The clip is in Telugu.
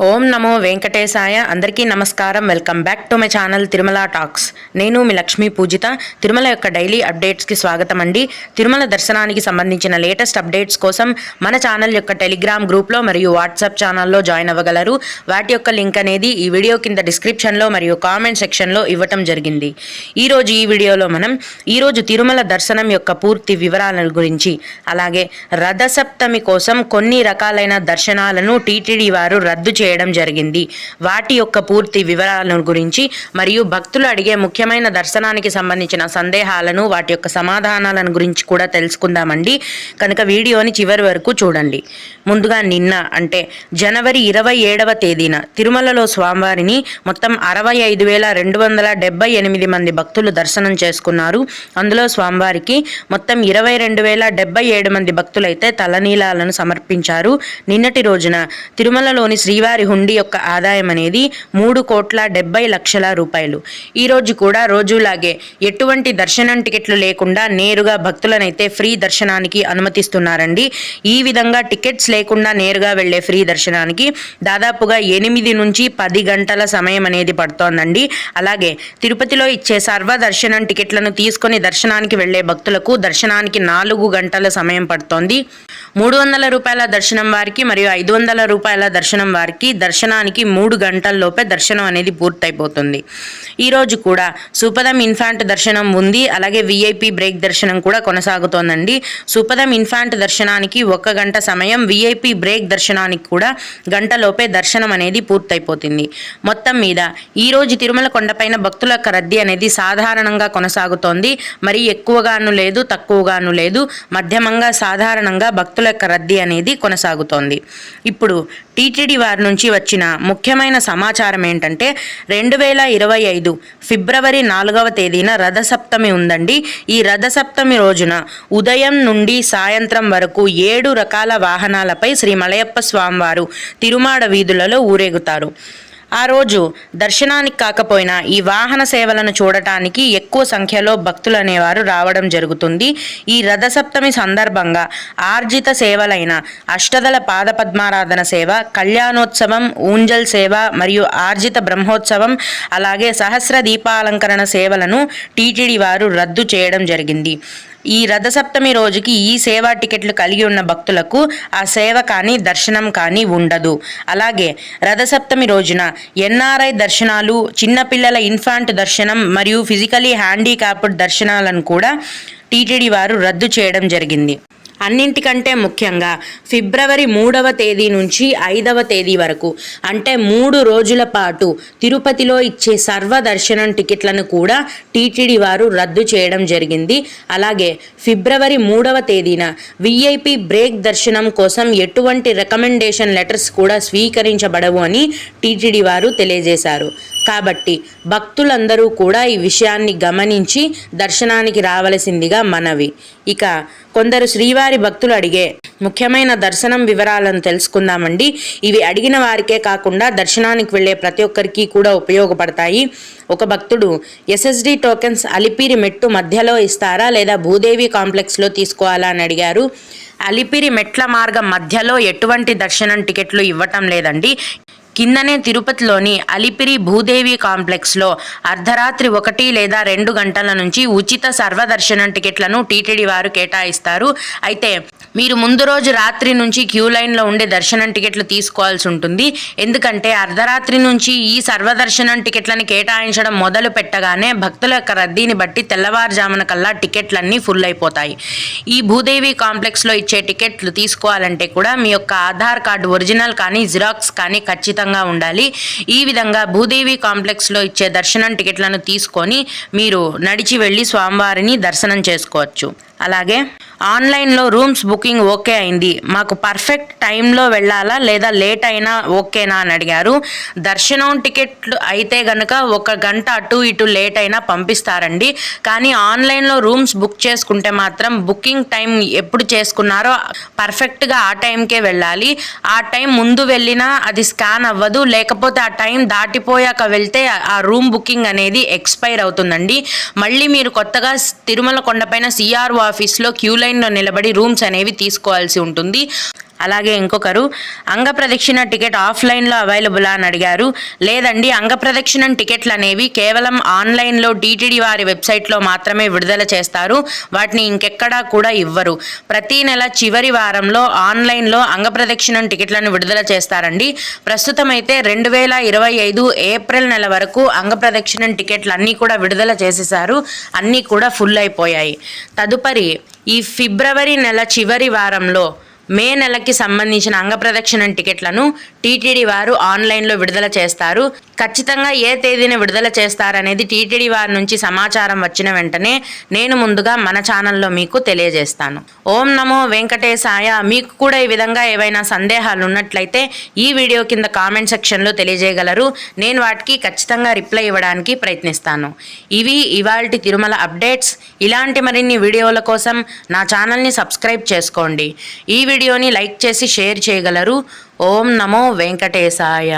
ఓం నమో వెంకటేశాయ. అందరికీ నమస్కారం. Welcome back to my channel Tirumala talks. నేను మీ లక్ష్మీ పూజిత. తిరుమల యొక్క డైలీ అప్డేట్స్కి స్వాగతం అండి. తిరుమల దర్శనానికి సంబంధించిన లేటెస్ట్ అప్డేట్స్ కోసం మన ఛానల్ యొక్క టెలిగ్రామ్ గ్రూప్లో మరియు వాట్సాప్ ఛానల్లో జాయిన్ అవ్వగలరు. వాటి యొక్క లింక్ అనేది ఈ వీడియో కింద డిస్క్రిప్షన్లో మరియు కామెంట్ సెక్షన్లో ఇవ్వటం జరిగింది. ఈరోజు ఈ వీడియోలో మనం ఈరోజు తిరుమల దర్శనం యొక్క పూర్తి వివరాల గురించి, అలాగే రథసప్తమి కోసం కొన్ని రకాలైన దర్శనాలను టీటీడీ వారు రద్దు చేయడం జరిగింది, వాటి యొక్క పూర్తి వివరాల గురించి మరియు భక్తులు అడిగే ముఖ్యమైన దర్శనానికి సంబంధించిన సందేహాలను, వాటి యొక్క సమాధానాలను గురించి కూడా తెలుసుకుందామండి. కనుక వీడియోని చివరి వరకు చూడండి. ముందుగా నిన్న అంటే జనవరి 27వ తేదీన తిరుమలలో స్వామివారిని మొత్తం 65,278 మంది భక్తులు దర్శనం చేసుకున్నారు. అందులో స్వామివారికి మొత్తం 22,077 మంది భక్తులైతే తలనీలాలను సమర్పించారు. నిన్నటి రోజున తిరుమలలోని శ్రీవారి హుండీ యొక్క ఆదాయం అనేది 3,70,00,000 రూపాయలు. ఈరోజు కూడా రోజులాగే ఎటువంటి దర్శనం టికెట్లు లేకుండా నేరుగా భక్తులనైతే ఫ్రీ దర్శనానికి అనుమతిస్తున్నారండి. ఈ విధంగా టికెట్స్ లేకుండా నేరుగా వెళ్లే ఫ్రీ దర్శనానికి దాదాపుగా 8 నుంచి 10 గంటల సమయం అనేది పడుతోందండి. అలాగే తిరుపతిలో ఇచ్చే సర్వ దర్శనం టికెట్లను తీసుకొని దర్శనానికి వెళ్లే భక్తులకు దర్శనానికి 4 గంటల సమయం పడుతోంది. 300 రూపాయల దర్శనం వారికి మరియు 500 రూపాయల దర్శనం వారికి దర్శనానికి 3 గంటల్లోపే దర్శనం అనేది పూర్తయిపోతుంది. ఈరోజు కూడా సూపదం ఇన్ఫాంట్ దర్శనం ఉంది. అలాగే విఐపి బ్రేక్ దర్శనం కూడా కొనసాగుతోందండి. సూపదం ఇన్ఫాంట్ దర్శనానికి 1 గంట సమయం, విఐపి బ్రేక్ దర్శనానికి కూడా గంటలోపే దర్శనం అనేది పూర్తయిపోతుంది. మొత్తం మీద ఈరోజు తిరుమల కొండపైన భక్తుల యొక్క రద్దీ అనేది సాధారణంగా కొనసాగుతోంది. మరి ఎక్కువగాను లేదు, తక్కువగాను లేదు, మధ్యమంగా సాధారణంగా భక్తుల యొక్క రద్దీ అనేది కొనసాగుతోంది. ఇప్పుడు టీటీడీ వారి నుంచి వచ్చిన ముఖ్యమైన సమాచారం ఏంటంటే 2025 ఫిబ్రవరి 4వ తేదీన రథసప్తమి ఉందండి. ఈ రథసప్తమి రోజున ఉదయం నుండి సాయంత్రం వరకు 7 రకాల వాహనాలపై శ్రీ మలయప్ప స్వామివారు తిరుమాడ వీధులలో ఊరేగుతారు. ఆ రోజు దర్శనానికి కాకపోయినా ఈ వాహన సేవలను చూడటానికి ఎక్కువ సంఖ్యలో భక్తులు అనేవారు రావడం జరుగుతుంది. ఈ రథసప్తమి సందర్భంగా ఆర్జిత సేవలైన అష్టదళ పాదపద్మారాధన సేవ, కళ్యాణోత్సవం, ఊంజల్ సేవ మరియు ఆర్జిత బ్రహ్మోత్సవం, అలాగే సహస్ర దీపాలంకరణ సేవలను టీటీడీ వారు రద్దు చేయడం జరిగింది. ఈ రథసప్తమి రోజుకి ఈ సేవా టికెట్లు కలిగి ఉన్న భక్తులకు ఆ సేవ కానీ దర్శనం కానీ ఉండదు. అలాగే రథసప్తమి రోజున ఎన్ఆర్ఐ దర్శనాలు, చిన్నపిల్లల ఇన్ఫాంట్ దర్శనం మరియు ఫిజికలీ హ్యాండిక్యాప్డ్ దర్శనాలను కూడా టీటీడీ వారు రద్దు చేయడం జరిగింది. అన్నింటికంటే ముఖ్యంగా ఫిబ్రవరి 3వ తేదీ నుంచి 5వ తేదీ వరకు అంటే 3 రోజుల పాటు తిరుపతిలో ఇచ్చే సర్వ దర్శనం టికెట్లను కూడా టీటీడీ వారు రద్దు చేయడం జరిగింది. అలాగే ఫిబ్రవరి 3వ తేదీన విఐపి బ్రేక్ దర్శనం కోసం ఎటువంటి రికమెండేషన్ లెటర్స్ కూడా స్వీకరించబడవు అని టీటీడీ వారు తెలియజేశారు. కాబట్టి భక్తులందరూ కూడా ఈ విషయాన్ని గమనించి దర్శనానికి రావలసిందిగా మనవి. ఇక కొందరు శ్రీవారి భక్తులు అడిగే ముఖ్యమైన దర్శనం వివరాలను తెలుసుకుందామండి. ఇవి అడిగిన వారికే కాకుండా దర్శనానికి వెళ్ళే ప్రతి ఒక్కరికి కూడా ఉపయోగపడతాయి. ఒక భక్తుడు ఎస్ఎస్డి టోకెన్స్ అలిపిరి మెట్టు మధ్యలో ఇస్తారా లేదా భూదేవి కాంప్లెక్స్లో తీసుకోవాలా అని అడిగారు. అలిపిరి మెట్ల మార్గం మధ్యలో ఎటువంటి దర్శనం టికెట్లు ఇవ్వటం లేదండి. కిందనే తిరుపతిలోని అలిపిరి భూదేవి కాంప్లెక్స్లో అర్ధరాత్రి 1 లేదా 2 గంటల నుంచి ఉచిత సర్వదర్శనం టికెట్లను టీటీడీ వారు కేటాయిస్తారు. అయితే మీరు ముందు రోజు రాత్రి నుంచి క్యూ లైన్లో ఉండే దర్శనం టికెట్లు తీసుకోవాల్సి ఉంటుంది. ఎందుకంటే అర్ధరాత్రి నుంచి ఈ సర్వదర్శనం టికెట్లను కేటాయించడం మొదలు పెట్టగానే భక్తుల యొక్క రద్దీని బట్టి తెల్లవారుజామున కల్లా టికెట్లన్నీ ఫుల్ అయిపోతాయి. ఈ భూదేవి కాంప్లెక్స్లో ఇచ్చే టికెట్లు తీసుకోవాలంటే కూడా మీ యొక్క ఆధార్ కార్డు ఒరిజినల్ కానీ జిరాక్స్ కానీ ఖచ్చితంగా ఉండాలి. ఈ విధంగా భూదేవి కాంప్లెక్స్లో ఇచ్చే దర్శనం టికెట్లను తీసుకొని మీరు నడిచి వెళ్ళి స్వామివారిని దర్శనం చేసుకోవచ్చు. అలాగే ఆన్లైన్లో రూమ్స్ బుకింగ్ ఓకే అయింది, మాకు పర్ఫెక్ట్ టైంలో వెళ్ళాలా లేదా లేట్ అయినా ఓకేనా అని అడిగారు. దర్శనం టికెట్లు అయితే గనక 1 గంట అటు ఇటు లేట్ అయినా పంపిస్తారండి. కానీ ఆన్లైన్లో రూమ్స్ బుక్ చేసుకుంటే మాత్రం బుకింగ్ టైం ఎప్పుడు చేసుకున్నారో పర్ఫెక్ట్గా ఆ టైంకే వెళ్ళాలి. ఆ టైం ముందు వెళ్ళినా అది స్కాన్ అవ్వదు, లేకపోతే ఆ టైం దాటిపోయాక వెళ్తే ఆ రూమ్ బుకింగ్ అనేది ఎక్స్పైర్ అవుతుందండి. మళ్ళీ మీరు కొత్తగా తిరుమల కొండపైన సిఆర్ఓ ఆఫీస్లో క్యూ లైన్లో నిలబడి రూమ్స్ అనేవి తీసుకోవాల్సి ఉంటుంది. అలాగే ఇంకొకరు అంగప్రదక్షిణ టికెట్ ఆఫ్లైన్లో అవైలబులా అని అడిగారు. లేదండి, అంగప్రదక్షిణం టికెట్లు అనేవి కేవలం ఆన్లైన్లో టీటీడీ వారి వెబ్సైట్లో మాత్రమే విడుదల చేస్తారు. వాటిని ఇంకెక్కడా కూడా ఇవ్వరు. ప్రతి నెల చివరి వారంలో ఆన్లైన్లో అంగప్రదక్షిణం టికెట్లను విడుదల చేస్తారండి. ప్రస్తుతం అయితే 2025 ఏప్రిల్ నెల వరకు అంగప్రదక్షిణం టికెట్లు అన్నీ కూడా విడుదల చేసేశారు. అన్నీ కూడా ఫుల్ అయిపోయాయి. తదుపరి ఈ ఫిబ్రవరి నెల చివరి వారంలో మే నెలకి సంబంధించిన అంగప్రదక్షిణం టికెట్లను టీటీడీ వారు ఆన్లైన్లో విడుదల చేస్తారు. ఖచ్చితంగా ఏ తేదీన విడుదల చేస్తారనేది టీటీడీ వారి నుంచి సమాచారం వచ్చిన వెంటనే నేను ముందుగా మన ఛానల్లో మీకు తెలియజేస్తాను. ఓం నమో వెంకటేశాయ. మీకు కూడా ఈ విధంగా ఏవైనా సందేహాలు ఉన్నట్లయితే ఈ వీడియో కింద కామెంట్ సెక్షన్లో తెలియజేయగలరు. నేను వాటికి ఖచ్చితంగా రిప్లై ఇవ్వడానికి ప్రయత్నిస్తాను. ఇవి ఇవాల్టి తిరుమల అప్డేట్స్. ఇలాంటి మరిన్ని వీడియోల కోసం నా ఛానల్ని సబ్స్క్రైబ్ చేసుకోండి. ఈ వీడియోని లైక్ చేసి షేర్ చేయగలరు. ఓం నమో వెంకటేశాయ.